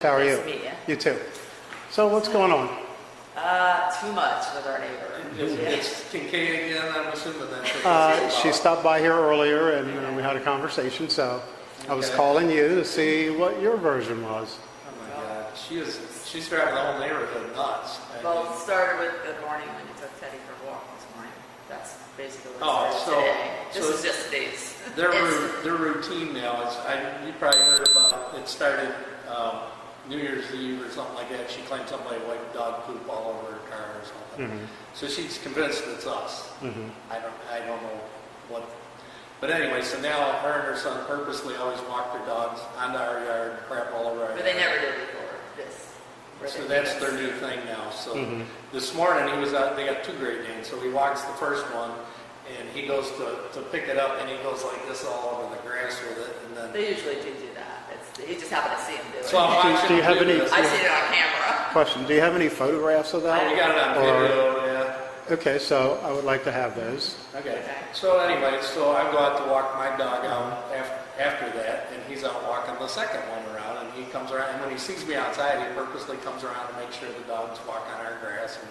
How are you? Nice to meet you. You too. So what's going on? Too much with our neighbor. It's Kincaid again, I'm assuming that's She stopped by here earlier and we had a conversation, so I was calling you to see what your version was. Oh my God, she's driving the whole neighborhood nuts. Well, it started with good morning when you took Teddy for a walk this morning. That's basically what Oh, it started today. This is just today's. Their routine now is, you probably heard about, it started New Year's Eve or something like that. She claimed somebody wiped dog poop all over her car or something. Mm-hmm. So she's convinced it's us. Mm-hmm. I don't know what. But anyway, so now her and her son purposely always walk their dogs onto our yard, crap all over our But they yard. never did before this. So that's their new thing now. So this morning he was out, they got two Great Danes. So he walks the first one and he goes to pick it up and he goes like this all over the grass with it. And then They usually do that. You just happen to see them do it. so I'm watching Do you have him do any- this. I see it on camera. Question, do you have any photographs of that? We got it on Or- video, yeah. Okay, so I would like to have those. Okay. So anyway, so I go out to walk my dog out after that, and he's out walking the second one around, and he comes around, and when he sees me outside, he purposely comes around to make sure the dogs walk on our grass. And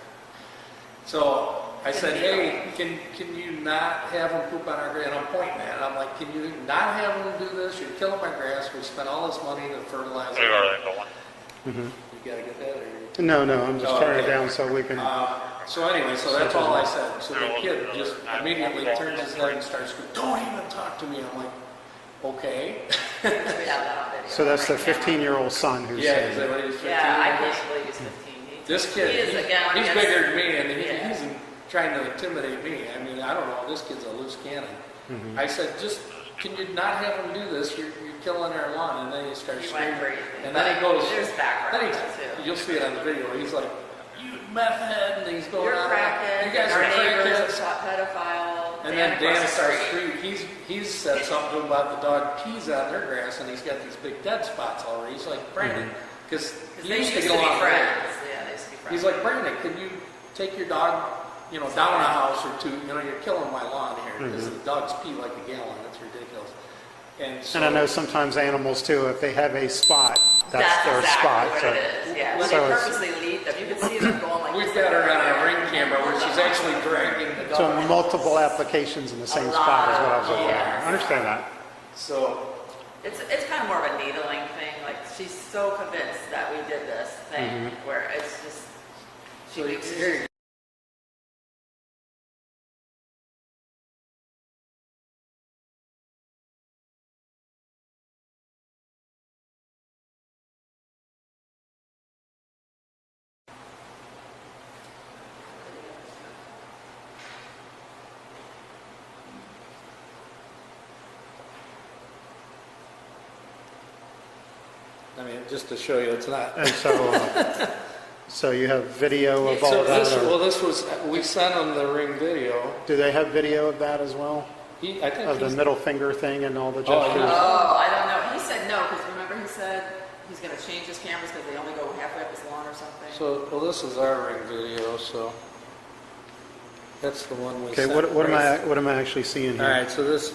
so I said, hey, can you not have them poop on our grass? And I'm pointing at it. I'm like, can you not have them do this? You're killing my grass. We spent all this money to fertilize it. Mm-hmm. You got to get that? Or No, I'm just turning it okay. down so we can... So anyway, so that's all I said. So the kid just immediately turns his head and starts screaming, don't even talk to me. I'm like, okay. We have that on video. So that's the right now. 15-year-old son who's Yeah, saying is that it. what he's 15? Yeah, I can't believe he's 15. This kid, He is a gallon. he's bigger than me, and Yeah. he's trying to intimidate me. I mean, I don't know. This kid's a loose cannon. Mm-hmm. I said, just, can you not have him do this? You're killing our lawn. And then he starts He screaming. went crazy. And then he goes, There's background too. you'll see it on the video. He's like, you meth head, and he's going You're on. crackhead. You guys Our are neighbor's crackheads. a pedophile. And then Dan across the starts street. screaming. He's said something to him about the dog pees on their grass, and he's got these big dead spots already. He's like, Brandon, because They he used used to to get be along friends. great. Yeah, they used to be friends. He's like, Brandon, can you take your dog, down a house or two? You're killing my lawn here because the dogs pee like a gallon. It's ridiculous. And so, And I know sometimes animals too, if they have a spot, that's their exactly spot. what So it is. Yeah, when so they it's- purposely lead them, you can see them going like. we've this. got her on a ring camera where she's actually dragging the dog. So multiple applications in the same spot is what I was looking at. I understand that. So It's kind of more of a needling thing. Like she's so convinced that we did this thing where it's just. here you go. I mean, just to show you, it's not. And so, so you have video of all So that? this was, we sent him the ring video. Do they have video of that as well? I think Of the he's, middle finger thing and all the Oh, gestures? Oh, I don't know. He said no because remember he said he's going to change his cameras because they only go halfway up his lawn or something. so, well, this is our ring video, so that's the one we Okay, sent. what am I actually seeing here? All right, so this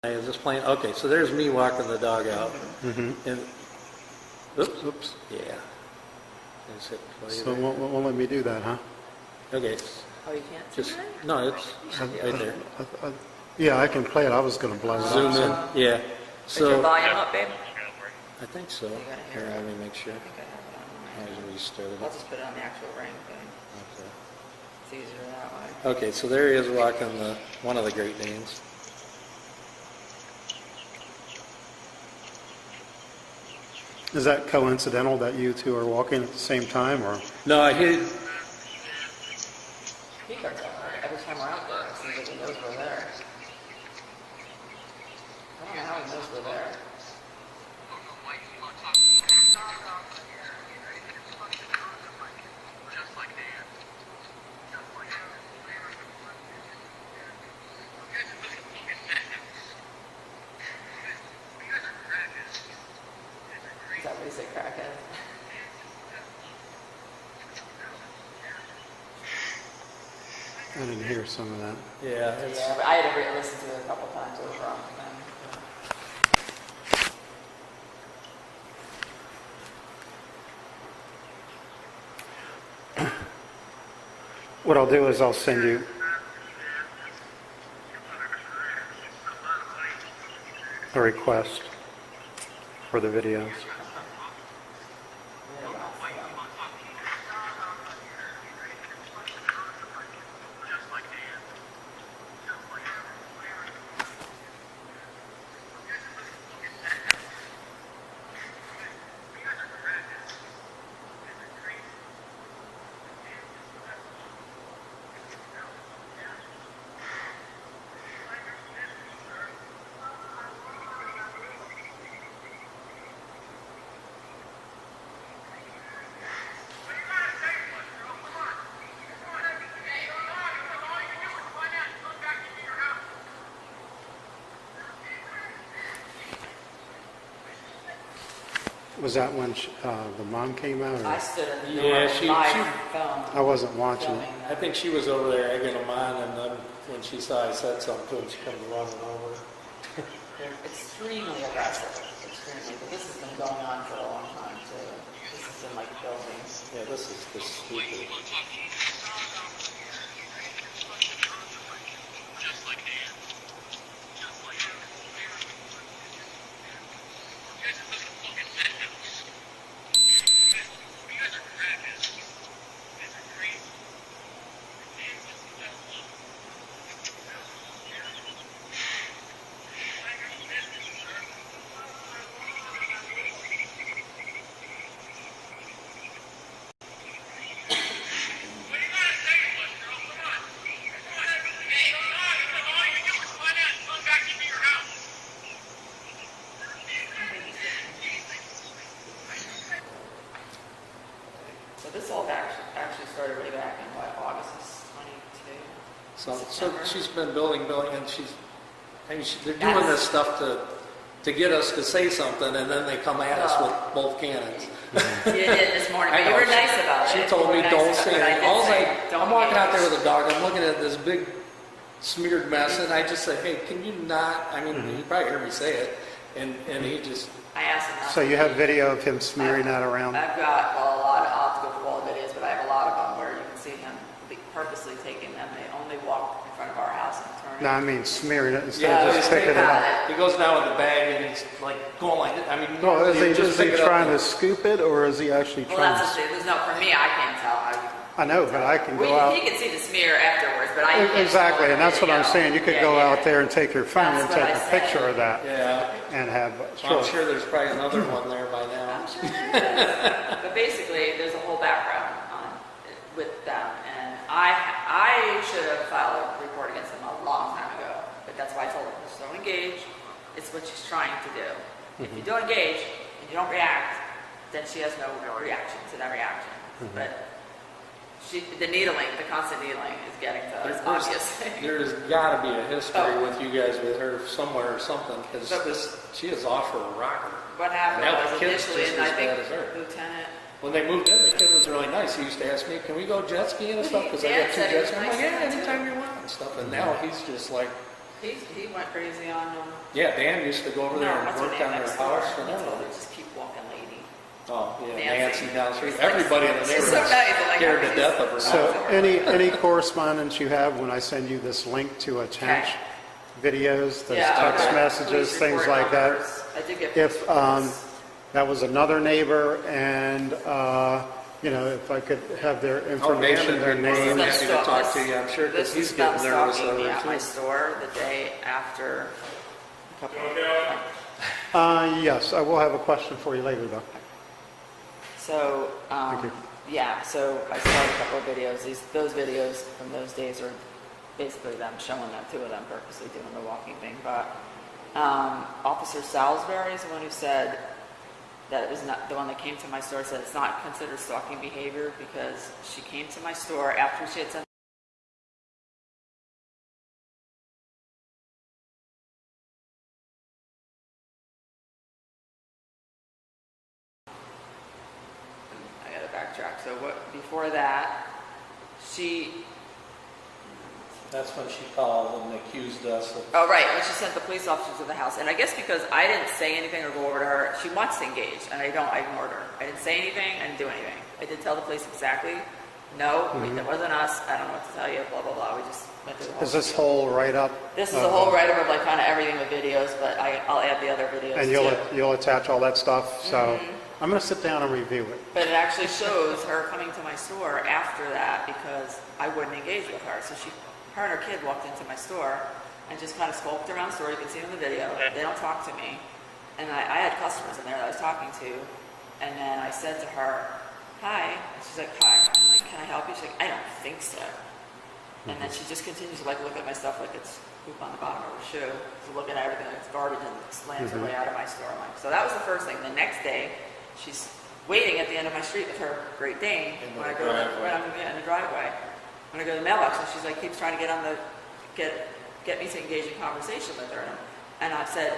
is this plain. Okay, so there's me walking the dog out, and oops, yeah. Just hit play So there. won't let me do that, huh? Okay, Oh, you can't see just that? no, it's right there. Yeah, I can play it. I was going to blow it Zoom up. in, yeah. Is your So volume up, babe? I think so. gotta hear Here, it. let me make sure. I think I have it on I restarted mine. I'll it. just put it on the actual ring thing. Okay. It's easier that way. Okay, so there he is walking one of the Great Danes. Is that coincidental that you two are walking at the same time, or? No, He comes out every time we're out there. It seems like he knows we're there. I don't know how he knows we're there. Is that what he said, crackhead? I didn't hear some of that. yeah, it's, Yeah, but I had to re-listen to it a couple times over on them. What I'll do is I'll send you a request for the videos. Was that when the mom came out? I Or? stood in the Yeah, door she- with my she- phone. I wasn't watching it. I think she was over there egging them on, and then when she saw I said something, she comes running over. They're extremely aggressive, extremely. But this has been going on for a long time too. This has been like building. Yeah, this is just stupid. So this all actually started way back in what, August of 22? So September. she's been building, and they're doing this stuff to get us to say something, and then they come at us with both cannons. You did this morning, but you were nice about it. She told me, You were don't nice say about it. anything. I All did say, don't I'm walking out there engage. with a dog, I'm looking at this big smeared mess, and I just said, hey, can you not, I mean, you probably heard me say it, and he just, I asked him not So to. you have video of him smearing that around? I've got a lot of, I'll have to go through all the videos, but I have a lot of them where you can see him purposely taking them. They only walk in front of our house and turn. No, I mean smearing it instead yeah, of just picking it up. he goes down with the bag, and he's like going like this. I mean, No, is he just pick it up trying and- to scoop it, or is he actually Well, trying that's to? the thing. There's no, for me, I can't tell how you. I know, but I can go Well, out. he can see the smear afterwards, but I can't. Exactly, tell and that's what I'm video. saying. You could Yeah, go yeah. out there and take your phone and That's take what I a said. picture of that Yeah, and have. I'm sure there's probably another one there by now. I'm sure there is. But basically, there's a whole background with them, and I should have filed a report against them a long time ago. But that's why I told her, just don't engage. It's what she's trying to do. If you don't engage and you don't react, then she has no reaction to that reaction. But the needling, the constant needling, is getting to us, obviously. There's got to be a history Oh. with you guys with her somewhere or something, because she is off her rocker. What happened Now the was kid's initially, just and I as think bad as her. Lieutenant. When they moved in, the kid was really nice. He used to ask me, can we go jet skiing and stuff? Because I Dan got two said he jet was skis. I'm nice like, yeah, to him, anytime too. you want and stuff. And now he's just like, He went crazy on them. yeah, Dan used to go over there and what's her work name on their next door? house and I told her, everything. just keep walking, lady. Oh, yeah, Nancy. Nancy down the street. Everybody in the She's so neighborhood nice, like, scared to she's- death of her. So any correspondence you have when I send you this link to attach videos, those Yeah, text okay. messages, Police things report like that. numbers. I did get. If that was another neighbor and, if I could have their information, their This is name. them happy to talk to you, I'm sure, 'cause This he's is them getting nervous stalking me over it, at my too. store the day after. a couple of- Yes, I will have a question for you later, though. So, Thank you. yeah, so I saw a couple of videos. Those videos from those days are basically them showing them, two of them purposely doing the walking thing. But Officer Salisbury is the one who said that it was not, the one that came to my store said it's not considered stalking behavior because she came to my store after she had sent. I gotta backtrack. So before that, she. That's when she called and accused us of, Oh, right, when she sent the police officers to the house. And I guess because I didn't say anything or go over to her, she wants to engage, and I ignored her. I didn't say anything, I didn't do anything. I did tell the police exactly no, that wasn't us. I don't know what to tell you, blah, blah, blah. We just went through the whole Is this spiel. whole write-up? This is a whole write-up of like kind of everything with videos, but I'll add the other videos And too. you'll attach all that stuff, so I'm going to sit down and review it. But it actually shows her coming to my store after that because I wouldn't engage with her. So her and her kid walked into my store and just kind of skulked around the store. You can see it in the video. They don't talk to me. And I had customers in there that I was talking to. And then I said to her, hi. And she's like, hi. I'm like, can I help you? She's like, I don't think so. And then she just continues to like look at my stuff like it's poop on the bottom of her shoe. To look at everything like it's garbage and slams her way out of my store. I'm like, so that was the first thing. The next day, she's waiting at the end of my street with her Great Dane when I go in the driveway. When I go to the mailbox, and she's like keeps trying to get me to engage in conversation with her. And I said,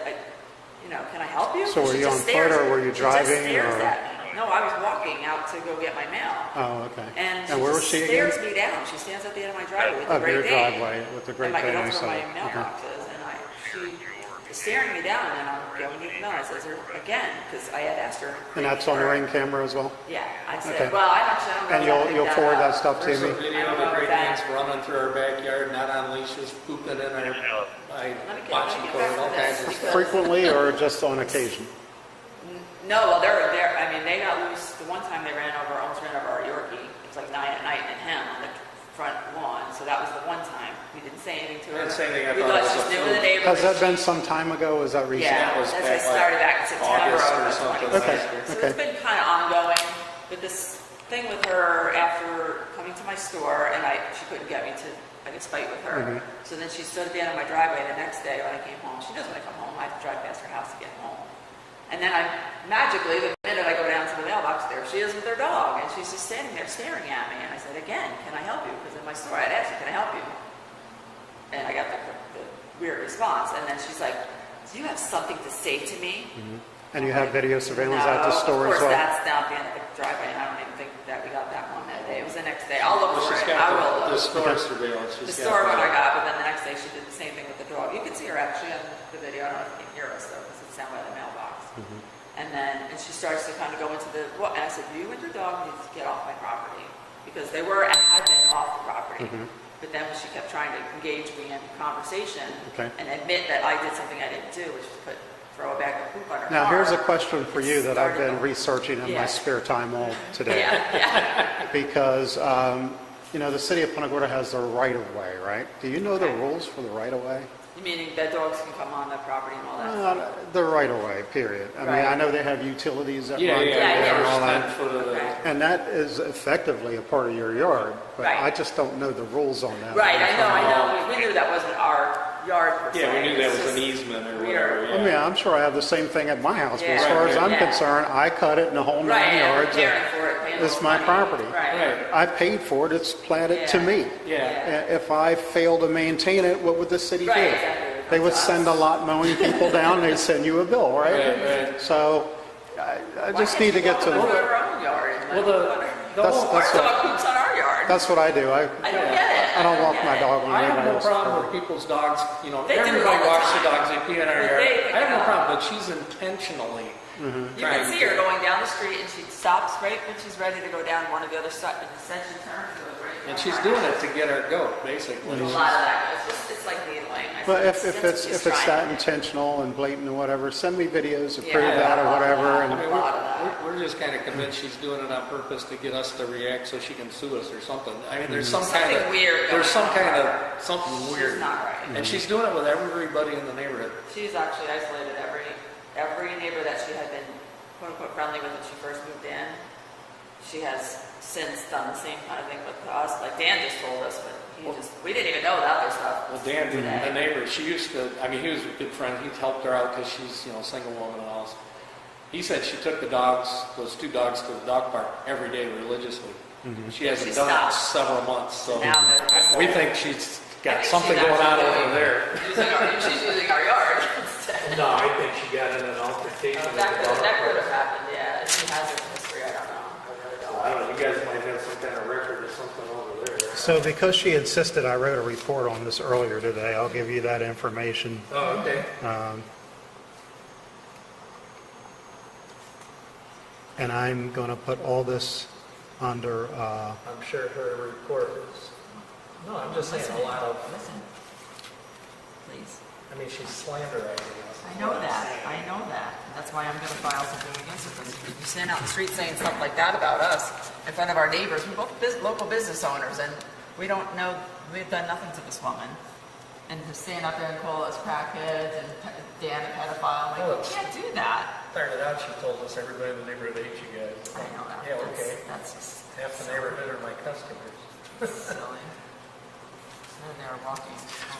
can I help you? So were She you on just foot stares or were you driving? She just stares or? at me. No, I was walking out to go get my mail. Oh, okay. And she where was just she again? stares me down. She stands at the end of my driveway with the Of your Great Dane. driveway with the Great And Dane. I get up to where my Okay. mailbox is, and she is staring me down, and I'm going to the mail. I says her again because I had asked her. And that's on the Ring camera as well? Yeah, I said, Okay. well, I actually don't know. And if I you'll picked forward up. that stuff to There's me? a video of the Great Danes running through our backyard, not on leashes, pooping in our bocce court, all kinds of stuff. Frequently or just on occasion? No, well, they're. I mean, they got loose. The one time they almost ran over our Yorkie. It was like 9 at night in him on the front lawn. So that was the one time. We didn't say anything to her. Didn't say anything. I We thought it thought was she's a new in the fluke. neighborhood. Has that been some time ago? Is that recent? Yeah, That was that's back, what started back in September August or of something. 2020. Okay, So okay. it's been kind of ongoing. But this thing with her after coming to my store, and she couldn't get me to, I guess, fight with her. So then she stood at the end of my driveway the next day when I came home. She knows when I come home, I have to drive past her house to get home. And then magically, the minute I go down to the mailbox, there she is with her dog, and she's just standing there staring at me. And I said, again, can I help you? Because in my store, I'd asked her, can I help you? And I got the weird response. And then she's like, do you have something to say to me? And you have video surveillance at the store of as course, well? that's down at the end of the driveway, and I don't even think that we got that one that day. It was the next day. I'll look for She's it. I got will the look. store surveillance. The store one I got, but then the next day she did the same thing with the dog. You can see her actually on the video. I don't know if you can hear us though, because it's down by the mailbox. And she starts to kind of go into and I said, you and your dog need to get off my property. Because they had been off the property. But then when she kept trying to engage me in conversation and admit that I did something I didn't do, which was throw a bag of poop on her Now, car. here's a question for you that I've been started- researching in my spare time all today. Yeah. Because, the city of Punta Gorda has the right-of-way, right? Do you know the rules for the right-of-way? You meaning that dogs can come on that property and all that? The right-of-way, period. I mean, Right. I know they have utilities that run through yeah. there and all First 10 that. foot of the- Okay. And that is effectively a part of your yard, but Right. I just don't know the rules on that. Right, I know. We knew that wasn't our yard per se. Yeah, we knew that It's was an just easement or weird. whatever. I mean, I'm sure I have the same thing at my house, but as Yeah. far as Right, I'm yeah. concerned, I cut it in the whole 9 Right, yeah, yards. caring for it, paying It's all the my money. property. Right. Right. I paid for it, it's platted to Yeah. me. Yeah. If I fail to maintain it, what would the city Right, do? exactly. They would That's send a us. lot mowing people down, they'd send you a bill, right? Right. So I Why just can't need to you get walk to over the, our own yard and Well, let the them water? whole- Our dog poops on our yard. that's what I do. I don't get it. I don't walk get my it. dog on I have anybody no else's problem property. with people's dogs, They do it everybody all the walks time. their dogs, they pee in our But yard. they pick I have it no up. problem, but she's intentionally You trying can to. see her going down the street and she stops right when she's ready to go down one of the other sides. And then she turns to it right in And front she's of our doing house. it to get our goat, basically. There's a lot of that. It's like needling. I But said, if that's what it's she's that trying to do. intentional and blatant or whatever, send me videos to Yeah, prove that or a lot of whatever. that. And I mean, A lot of that. we're just kind of convinced she's doing it on purpose to get us to react so she can sue us or something. I mean, there's some Something kind of weird There's some going on. kind of something She's weird, not right. and she's doing it with everybody in the neighborhood. She's actually isolated every neighbor that she had been quote unquote friendly with when she first moved in. She has since done the same kind of thing with us. Like Dan just told us, but we didn't even know about this stuff. Well, Dan, today. the neighbor, she used to. I mean, he was a good friend. He helped her out because she's a single woman and all. He said she took those 2 dogs, to the dog park every day religiously. She hasn't She done it in stopped. several months, so Now they're- we think she's I got think something she's going on actually over there. She's using our yard instead. No, I think she got in an altercation with the That dog. could have happened, yeah. She has a history, I don't know. I really don't. I don't know, you guys might have some kind of record or something over there. so because she insisted I wrote a report on this earlier today, I'll give you that information. Oh, okay. And I'm going to put all this under, I'm sure her report is, no, I'm just saying a lot of, Listen, please. I mean, she's slanderizing us. I know that. And that's why I'm gonna file something against her, because you stand out in the street saying stuff like that about us in front of our neighbors. We're both local business owners, and we don't know, we've done nothing to this woman. And to stand up there and call us crackheads and Dan a pedophile, I'm like, you can't do that. Started out, she told us everybody in the neighborhood hates you guys. I know that. Yeah, okay. That's just Half the neighborhood are my customers. silly. And they're walking.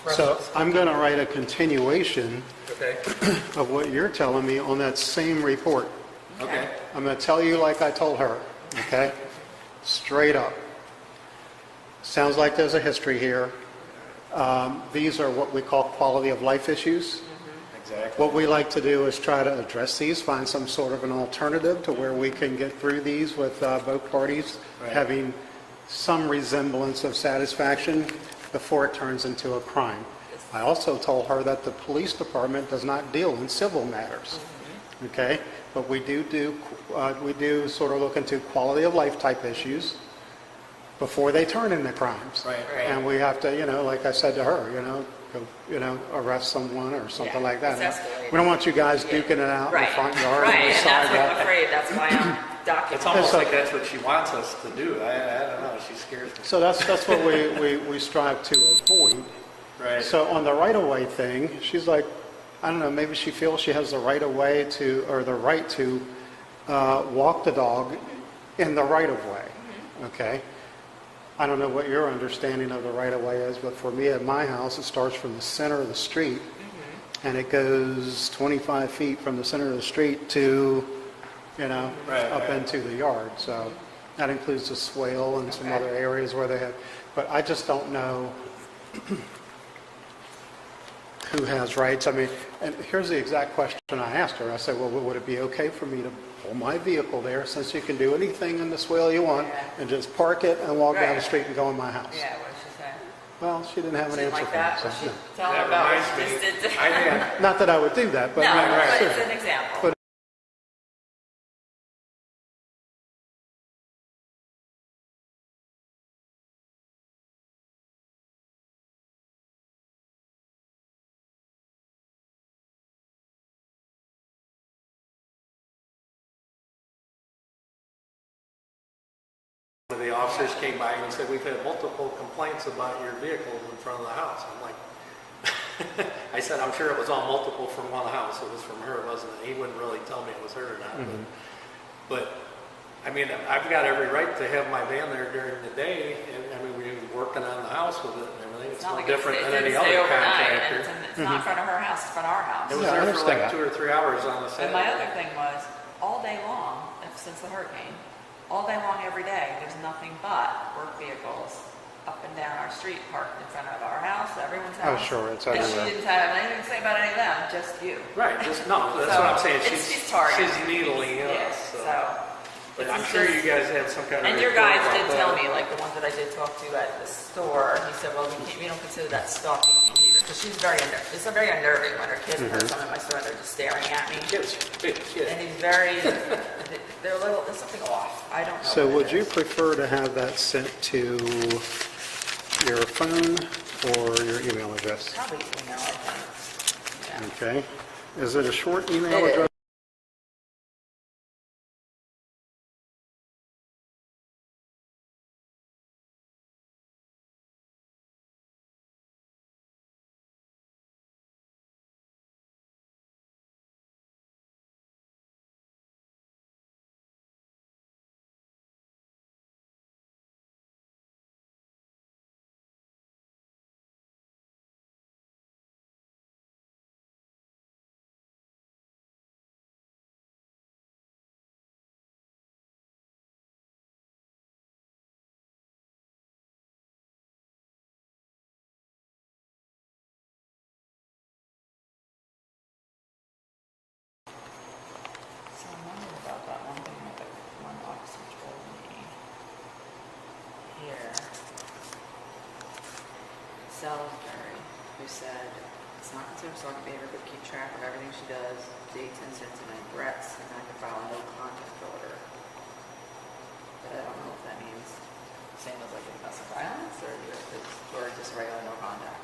so I'm going to write a continuation Okay. of what you're telling me on that same report. Okay. I'm going to tell you like I told her, okay? Straight up. Sounds like there's a history here. These are what we call quality of life issues. Exactly. What we like to do is try to address these, find some sort of an alternative to where we can get through these with both parties Right. having some resemblance of satisfaction before it turns into a crime. I also told her that the police department does not deal in civil matters, okay? But we do sort of look into quality of life type issues before they turn into crimes. Right. And we have to, like I said to her, go, arrest someone or something Yeah, like that. it's escalating. We don't want you guys duking it out in the front yard. Right, on the and that's what I'm sidewalk. afraid, that's why I'm It's documenting. almost So- like that's what she wants us to do. I don't know, she scares me. So that's what we strive to avoid. Right. So on the right-of-way thing, she's like, I don't know, maybe she feels she has the right-of-way to, or the right to walk the dog in the right-of-way, okay? I don't know what your understanding of the right-of-way is, but for me at my house, it starts from the center of the street, and it goes 25 feet from the center of the street to, up into the yard. So that includes the Swale and some other areas where they have, but I just don't know who has rights. I mean, and here's the exact question I asked her. I said, well, would it be okay for me to pull my vehicle there, since you can do anything in the Swale you want, and just park it and walk down the Right. street and go in my house? Yeah, what did she say? Well, she didn't have an She didn't answer like for me. that? So, Was she no. telling That about what reminds she me, just did? I had, Not that I would do that, but No, right, but sure. it's an example. But- one of the officers came by and he said, we've had multiple complaints about your vehicles in front of the house. I'm like, I said, I'm sure it was all multiple from one house. It was from her, wasn't it? He wouldn't really tell me it was her or not. But I mean, I've got every right to have my van there during the day. And I mean, we were working on the house with it and everything. It's no like different it than any didn't stay other overnight, and contractor. it's not in front of her house, it's in front of our house. It was Yeah, I there for like understand 2 or 3 hours on the And Saturday. my other thing was, all day long, since the hurricane, all day long, every day, there's nothing but work vehicles up and down our street, parked in front of our house, everyone's Oh, house. sure, it's And she everywhere. didn't have anything to say about any of them, just you. Right, just, no, that's So, what I'm saying. she's targeted. She's needling Yeah, us. so. But it's I'm sure just- you guys had some kind of. And your report guys about did that. tell me, like the ones that I did talk to at the store, he said, well, we don't consider that stalking behavior, because she's it's very unnerving when her kids are some in my store and they're just staring at me. Kids, big kid. And he's very, they're a little, there's something off. I don't know. So what would it you is. prefer to have that sent to your phone or your email address? Probably email, I think. Okay. Is it a short email It is. address? So I'm wondering about that one thing that the one officer told me. Here. Salisbury, who said, it's not considered stalking behavior, but keep track of everything she does, dates, incidents, and regrets, and I can file a no contact order. But I don't know if that same as like domestic violence, or just regular no contact?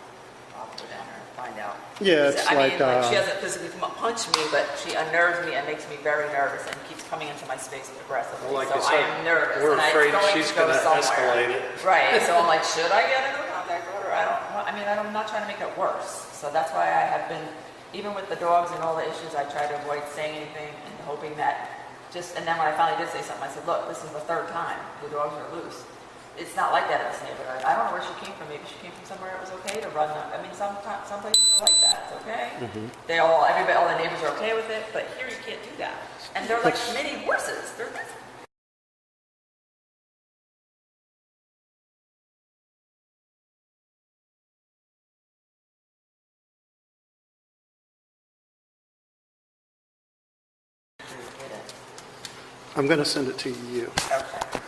I'll go down there and find out. Yeah, it's I like, mean, like she hasn't physically come up, punched me, but she unnerves me and makes me very nervous and keeps coming into my space aggressively. Well, like so you said, I am nervous. we're and afraid it's she's going going to to go somewhere. escalate it. Right. So I'm like, should I get a no contact order? I'm not trying to make it worse. So that's why I have been, even with the dogs and all the issues, I try to avoid saying anything and hoping that and then when I finally did say something, I said, look, this is the third time the dogs are loose. It's not like that in this neighborhood. I don't know where she came from. Maybe she came from somewhere it was okay to run them. I mean, some places are like that. It's okay. All the neighbors are okay with it, but here you can't do that. And they're like mini horses. They're I'm going to send it to you. okay.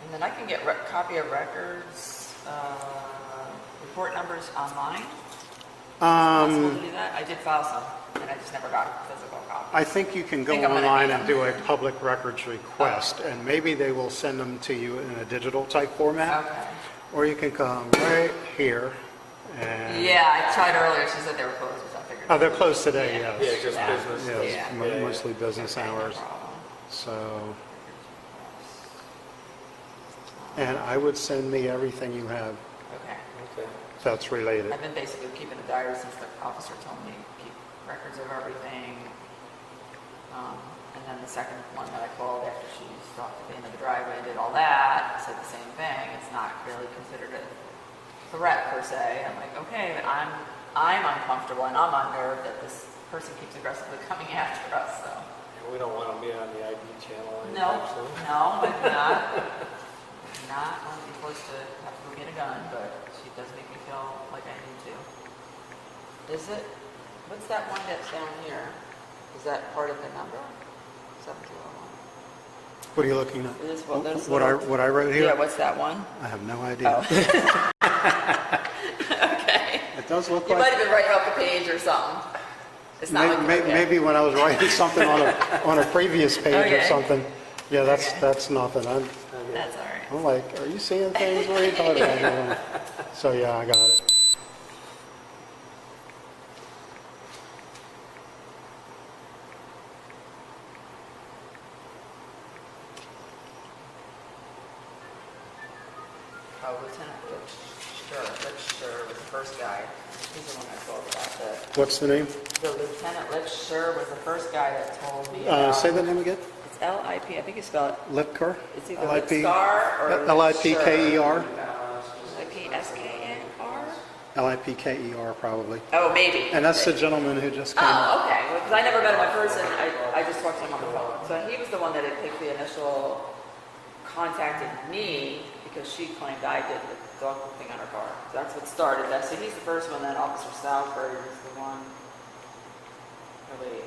And then I can get copy of records, report numbers online. Possible to do that? I did file some, and I just never got a physical copy. I think you can go I'm gonna online need and do a public records request, and maybe they will send them to you in a digital type format. Okay. Or you can come right here and... Yeah, I tried earlier. She said they were closed, which I figured. Oh, they're closed today, Yeah. yes. Yeah, just business. Yes, Yeah. mostly business Okay, no hours. problem. So, and I would send me everything you have Okay. Okay. that's related. I've been basically keeping a diary since the officer told me to keep records of everything. And then the second one that I called after she stopped at the end of the driveway and did all that, said the same thing. It's not really considered a threat per se. I'm like, okay, but I'm uncomfortable and I'm unnerved that this person keeps aggressively coming after us. So We don't want to be on the ID channel no, anytime soon. no, I'm not. I'm not going to be forced to have to go get a gun, but she does make me feel like I need to. Is it? What's that one that's down here? Is that part of the number? 7201. What are you looking at? This one, there's What I wrote here? Yeah, what's that one? I have no idea. Oh. Okay. It does look You might like... have been writing off the page or something. It's not like Maybe when I was writing something on a previous page or Okay. something. Yeah, Okay. that's nothing. That's all right. I'm like, are you seeing things? What are you talking about? So yeah, I got it. Oh, Lieutenant Lichter was the first guy. He's the one I told about the... What's the name? The Lieutenant Lichter was the first guy that told me Say the name again. It's L-I-P, I think you spell it. Lipker? It's either L-I-P? Litzgar or L-I-P-K-E-R? L-I-P-S-K-N-R? L-I-P-K-E-R probably. Oh, maybe. And that's the gentleman who just came. Oh, okay. Because I never met him in person. I just talked to him on the phone. So he was the one that had picked the initial contacted me because she claimed I did the dog thing on her car. So that's what started that. So he's the first one. Then Officer Southbury was the one. Oh, wait.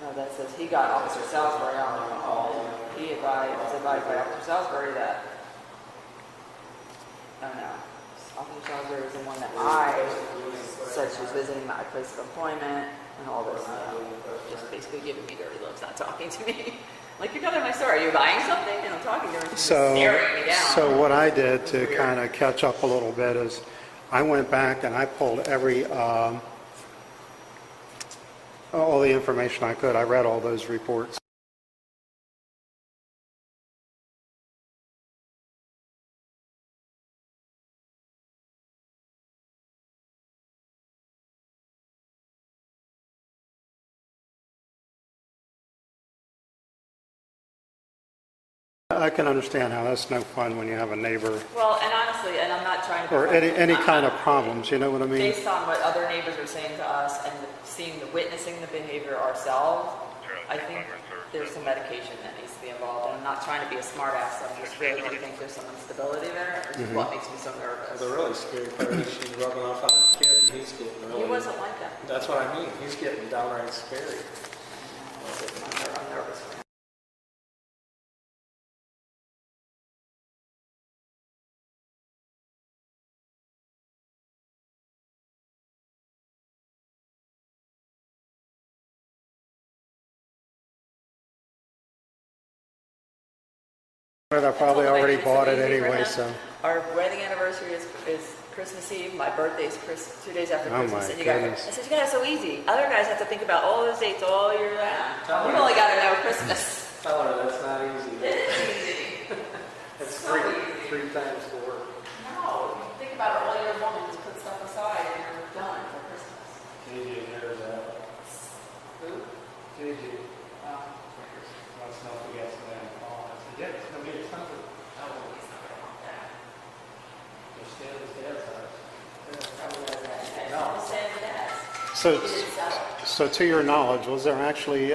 No, that says he got Officer Salisbury on the phone. He was advised by Officer Salisbury that, oh no, Officer Salisbury was the one that I said she was visiting my place of employment and all this, just basically giving me dirty looks, not talking to me. Like, you're telling my story, are you buying something? And I'm talking to her and she's just staring me down. So what I did to kind of catch up a little bit is I went back and I pulled all the information I could. I read all those reports. I can understand how that's no fun when you have a neighbor Well, and honestly, and I'm not trying to... or any kind of problems, you know what I mean? Based on what other neighbors are saying to us and witnessing the behavior ourselves, I think there's some medication that needs to be involved. And I'm not trying to be a smart ass, I just really do think there's some instability there, which is what makes me so nervous. The really scary part is she's rubbing off on the kid and he's getting really... He wasn't like that. That's what I mean. He's getting downright scary. I'm nervous for him. But I probably told him already it's bought it easy for anyway, him. so. Our wedding anniversary is Christmas Eve. My birthday's 2 days after Oh, Christmas. my And you guys, goodness. I said, you guys are so easy. Other guys have to think about all those dates all year round. Tell We've her. only got to know Christmas. Tell her that's not easy. It is easy. It's so easy. three times the work. No, you think about it all year long and just put stuff aside and you're done for Christmas. JJ knows that. Who? JJ Oh, wants to know if we got some in fall. I said, yeah, it's going to be expensive. oh, he's not going to want that. Just stay at his dad's house. Probably does that. No. I'll say it as. So, He didn't sell it. so to your knowledge, was there actually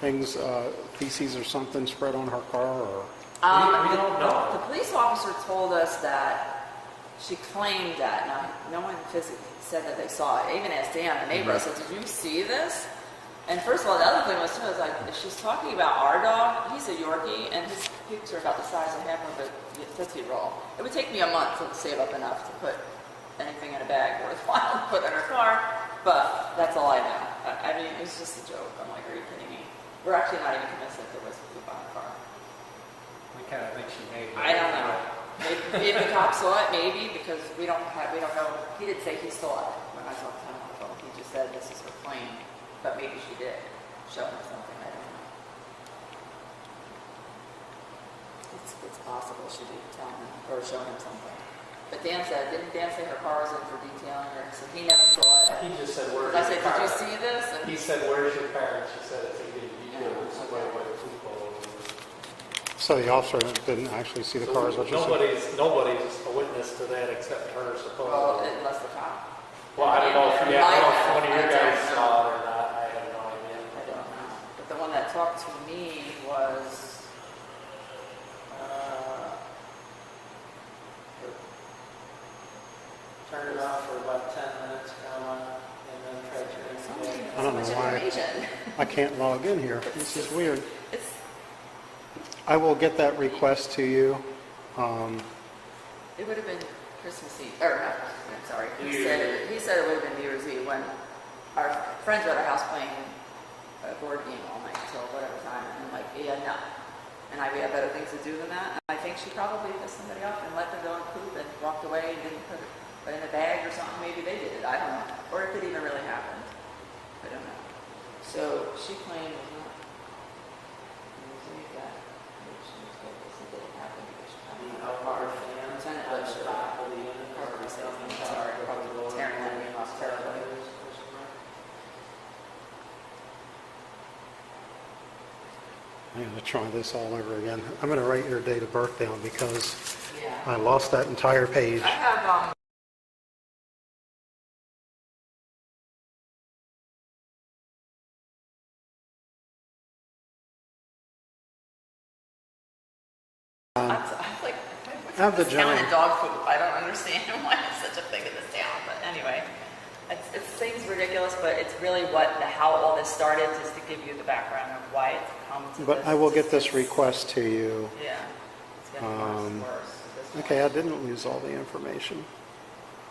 things, feces or something spread on her car, or? We don't know. The police officer told us that she claimed that. Now, no one physically said that they saw it. I even asked Dan, the neighbor, I said, did you see this? And first of all, the other thing was, too, I was like, if she's talking about our dog, he's a Yorkie, and his poops are about the size of half of a Tootsie Roll. It would take me a month to save up enough to put anything in a bag worthwhile to put in her car, but that's all I know. I mean, it was just a joke. I'm like, are you kidding me? We're actually not even convinced that there was poop on her car. We kind of think she made it. I don't know. Maybe if the cop saw it, maybe, because we don't know. He didn't say he saw it when I talked to him on the phone. He just said this is her plane, but maybe she did show him something. I don't know. It's possible she did tell him or show him something. But Dan said, didn't Dan say her car was in for detailing? Or so he never saw it. He just said, where's I your said, car? did you see this? And He said, where's your car? And she said, it's a good Yeah, video. It's okay. way the football over. So the officer didn't actually see the car, is what you're saying? Nobody's a witness to that except her, Well, supposedly. unless the cop. Well, I don't know if Yeah, I don't know if I one of your don't guys know. saw it or not. I have no idea. I don't know. But the one that talked to me was, Turned it off for about 10 minutes, got on, and then tried to ring it. I don't know so much why. information. I can't log in here. This is weird. It's, I will get that request to you. it would have been Christmas Eve, or not Christmas Eve, sorry. New Year's He said it would have been New Year's Eve when our friends were at our house playing a board game all night until whatever time. And I'm like, yeah, no. And we have better things to do than that. And I think she probably pissed somebody off and let them go and poop and walked away and didn't put it in a bag or something. Maybe they did it. I don't know. Or if it even really happened. I don't know. So she claimed it was not New Year's Eve that she was told this it didn't happen because she found The out outdoor fans Lieutenant on the Bishop. top of the unit. Probably something. Sorry, probably tearing that name off terribly. I'm going to try this all over again. I'm going to write your date of birth down because Yeah. I lost that entire page. I have, I'm like, I have the this town general- and dog food. I don't understand why it's such a thing in this town. But anyway, it seems ridiculous, but it's really how all this started, just to give you the background of why it's come to But this. I will get this It's- request to you. Yeah, it's getting worse and worse. at this point. Okay, I didn't lose all the information,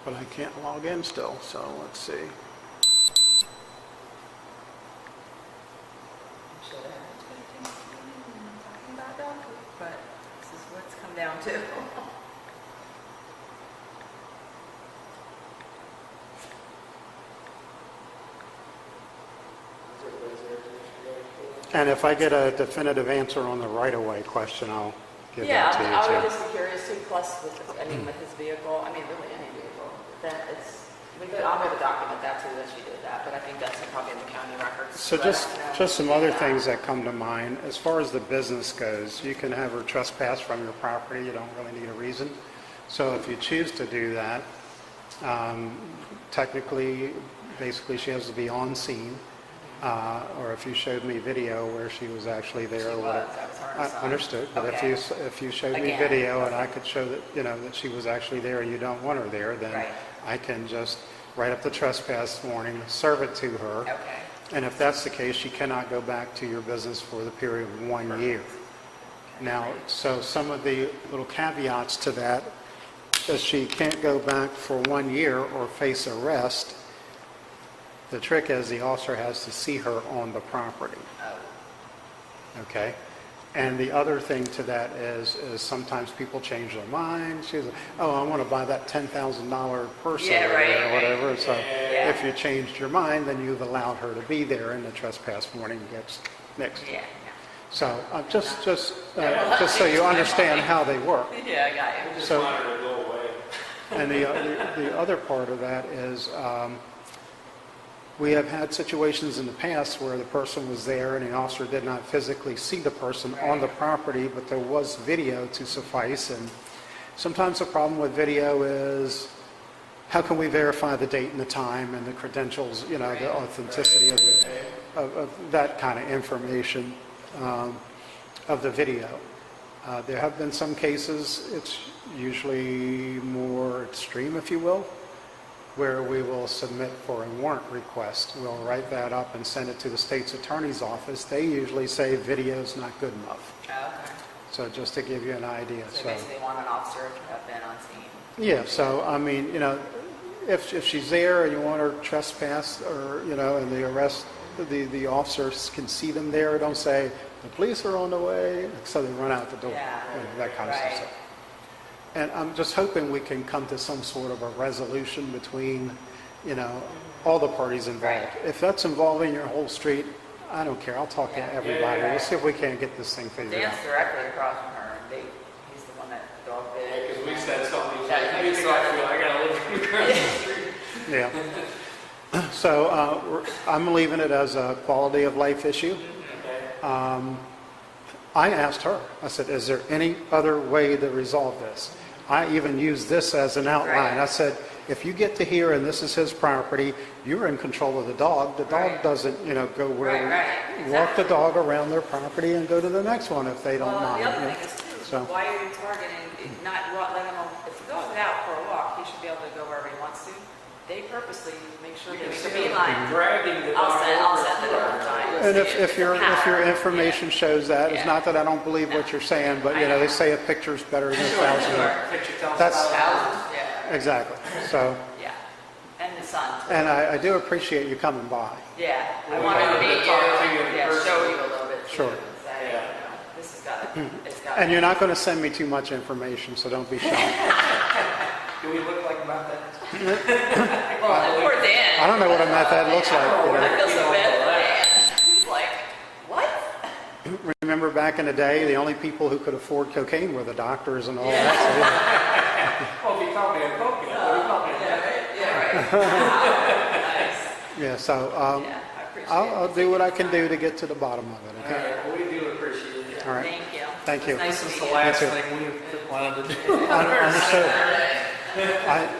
but I can't log in still, so let's see. Should have talking about dog food, but this is what it's come down to. And if I get a definitive answer on the right-of-way question, I'll give Yeah, that to I would you too. just be curious too, plus with, with his vehicle, I mean, really any vehicle, then I'll be able to document that too, that she did that, but I think that's probably in the county records. So But I just, don't know. just some other Yeah. things that come to mind. As far as the business goes, you can have her trespass from your property. You don't really need a reason. So if you choose to do that, technically, basically she has to be on scene. Or if you showed me video where she was actually there. She or was, whatever. that was her I son. understood, but Okay. if you showed me Again. video and I could show that, that she was actually there and you don't want her there, then Right. I can just write up the trespass warning, serve it to her. Okay, And if that's the case, she cannot go back to your business for the period of 1 year. Now, so some of the little caveats to that is she can't go back for 1 year or face arrest. The trick is the officer has to see her on the property. oh, Okay? And the other thing to that is sometimes people change their mind. She's like, oh, I want to buy that $10,000 purse Yeah, over right, there or right. whatever. So Yeah. if you changed your mind, then you've allowed her to be there, and the trespass warning gets nixed. Yeah, So just so you understand how they work. yeah, I got you. Just So- want her to go away. And the other part of that is we have had situations in the past where the person was there and the officer did not physically see the person on the property, but there was video to suffice. And sometimes the problem with video is how can we verify the date and the time and the credentials, you know, the authenticity of that kind of information of the video. There have been some cases, it's usually more extreme, if you will, where we will submit for a warrant request. We'll write that up and send it to the state's attorney's office. They usually say video's not good enough. Oh, okay. So just to give you an idea. So basically want an officer to have been on scene. Yeah, so I mean, you know, if she's there and you want her trespassed or, you know, and the arrest, the officers can see them there, don't say, the police are on the way, so they run out the door, Yeah, you know, that kind of right. stuff. And I'm just hoping we can come to some sort of a resolution between, you know, all the parties involved. Right. If that's involving your whole street, I don't care, I'll talk Yeah. to everybody. Yeah. We'll see if we can't get this thing figured out. Dan's directly across from her, and he's the one that the dog bit. Because we said something, he's Yeah, like, how do you you think saw I that. feel? I gotta live across the street. Yeah. So I'm leaving it as a quality of life issue. Okay. I asked her, I said, is there any other way to resolve this? I even used this as an outline. Right. I said, if you get to here and this is his property, you're in control of the dog. The dog Right. doesn't, you know, go where, Right, walk the exactly. dog around their property and go to the next one if they don't Well, mind. the other you know. thing is too, So- why are you targeting, not letting him, if he goes out for a walk, he should be able to go wherever he wants to. They purposely make sure they make a beeline. Dragging the I'll dog send over the for dog her. time. And if your information shows that, it's Yeah. not that I don't believe what you're saying, but, you know, they say a picture's better than a thousand words. Picture tells That's- us Thousands, yeah, Exactly. So, yeah. And the sun. too. and I do appreciate you coming by. Yeah, I We wanted to wanted to meet talk to you you, in yeah, person. show you a little bit too. Sure. And say, you know, this has got to, it's got And you're not going to send me too much information, so don't be shy. Do we look like about that? Well, poor Dan. I don't know what a method looks like. You I know. feel so bad for Dan. He's like, what? Remember back in the day, the only people who could afford cocaine were the doctors and all that. Oh, if you call me a coconut, what do you call me? Yeah, right. Nice. So, yeah, so Yeah, I appreciate it. I'll do what I can do to get to the bottom of it, All okay? right, well, we do appreciate it. All right. Thank you. Thank you. It's nice This to is meet the you. last too. thing we wanted to do. Understood.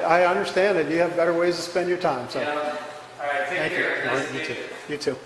I understand that you have better ways to spend your time, so. Yeah. All right, take Thank you. care. All Nice right, to you meet too. you. You too.